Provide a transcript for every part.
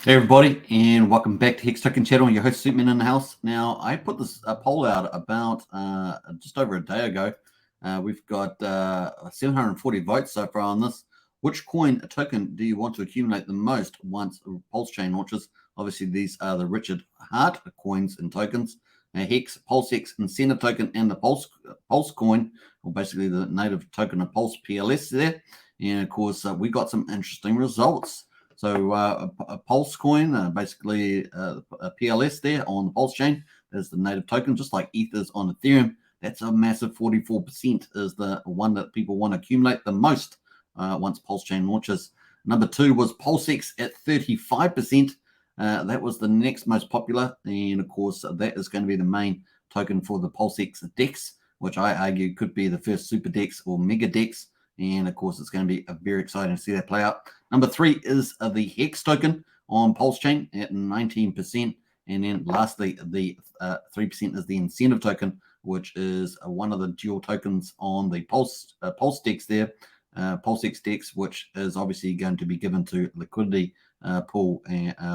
Hey everybody, and welcome back to Hex Token Channel. Your host Superman in the house. Now, I put this poll out about just over a day ago. We've got 740 votes so far on this. Which coin token do you want to accumulate the most once Pulsechain launches? Obviously, these are the Richard Hart coins and tokens. Hex, PulseX incentive token, and the Pulse coin, or basically the native token of Pulse PLS there. And of course, we got some interesting results. So a Pulse coin, basically a PLS there on the Pulse chain, is the native token, just like Ether's on Ethereum. That's a massive 44% is the one that people want to accumulate the most once Pulse chain launches. Number two was PulseX at 35%. That was the next most popular. And of course, that is going to be the main token for the PulseX DEX, which I argue could be the first super DEX or mega DEX. And of course, it's going to be very exciting to see that play out. Number three is the Hex token on Pulsechain at 19%. And then lastly, the 3% is the incentive token, which is one of the dual tokens on the Pulse DEX there, PulseX DEX, which is obviously going to be given to liquidity pool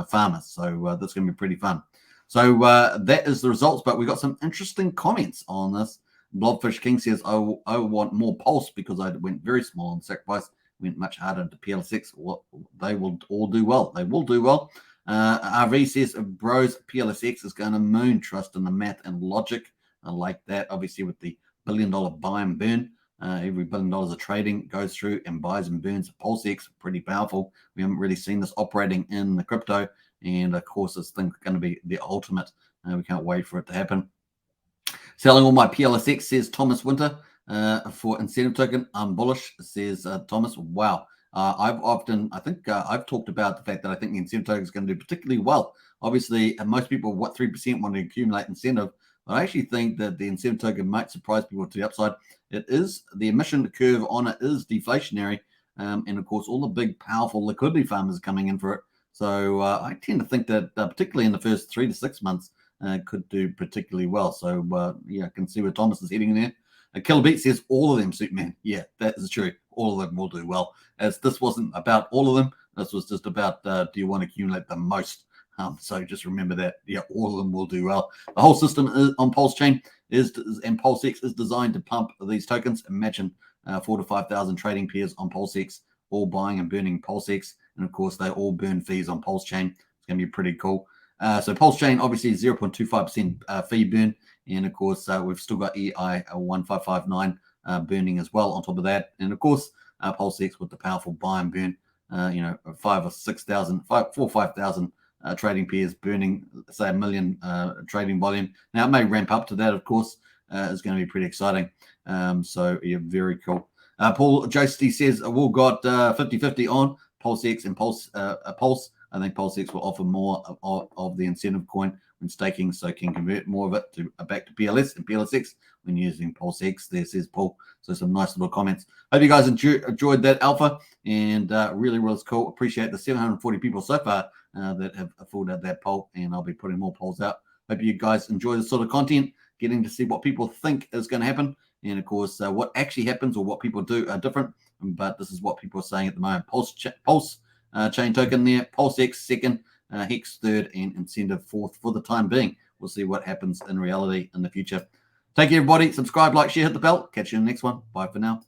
farmers. So that's going to be pretty fun. So that is the results, but we got some interesting comments on this. Blobfish King says, I want more Pulse because I went very small on sacrifice, went much harder into PL6. Well, they will all do well. They will do well. RV says, bros, PLSX is going to moon. Trust in the math and logic. I like that. Obviously, with the $1 billion buy and burn, every $1 billion of trading goes through and buys and burns. PulseX, pretty powerful. We haven't really seen this operating in the crypto. And of course, this thing's going to be the ultimate. We can't wait for it to happen. Selling all my PLSX, says Thomas Winter. For incentive token, I'm bullish, says Thomas. Wow. I've talked about the fact that I think the incentive token is going to do particularly well. Obviously, most people, 3% want to accumulate incentive. But I actually think that the incentive token might surprise people to the upside. It is, the emission curve on it is deflationary. And of course, all the big, powerful liquidity farmers are coming in for it. So I tend to think that particularly in the first 3 to 6 months, could do particularly well. So, yeah, I can see where Thomas is heading there. Kilobeat says all of them, Superman. Yeah, that is true. All of them will do well. As this wasn't about all of them, this was just about do you want to accumulate the most? So just remember that. Yeah, all of them will do well. The whole system is, on Pulsechain and PulseX is designed to pump these tokens. Imagine 4,000 to 5,000 trading pairs on PulseX, all buying and burning PulseX, and of course they all burn fees on Pulsechain. It's going to be pretty cool. So Pulsechain obviously 0.25% fee burn, and of course we've still got EI 1559 burning as well on top of that, and of course PulseX with the powerful buy and burn, 5,000 or 6,000, 4,000 or 5,000 trading pairs burning, say 1 million trading volume. Now it may ramp up to that, of course. It's going to be pretty exciting. So yeah, very cool. Paul Josty says we've got 50-50 on PulseX and Pulse. I think PulseX will offer more of the incentive coin when staking, so can convert more of it to back to PLS and PLSX when using PulseX. There, says Paul. So some nice little comments. Hope you guys enjoyed that alpha, and really was cool. Appreciate the 740 people so far that have filled out that poll, and I'll be putting more polls out. Hope you guys enjoy this sort of content, getting to see what people think is going to happen, and of course what actually happens or what people do are different. But this is what people are saying at the moment. Pulse chain token there, PulseX second, Hex third, and incentive fourth for the time being. We'll see what happens in reality in the future. Take care, everybody. Subscribe, like, share, hit the bell. Catch you in the next one. Bye for now.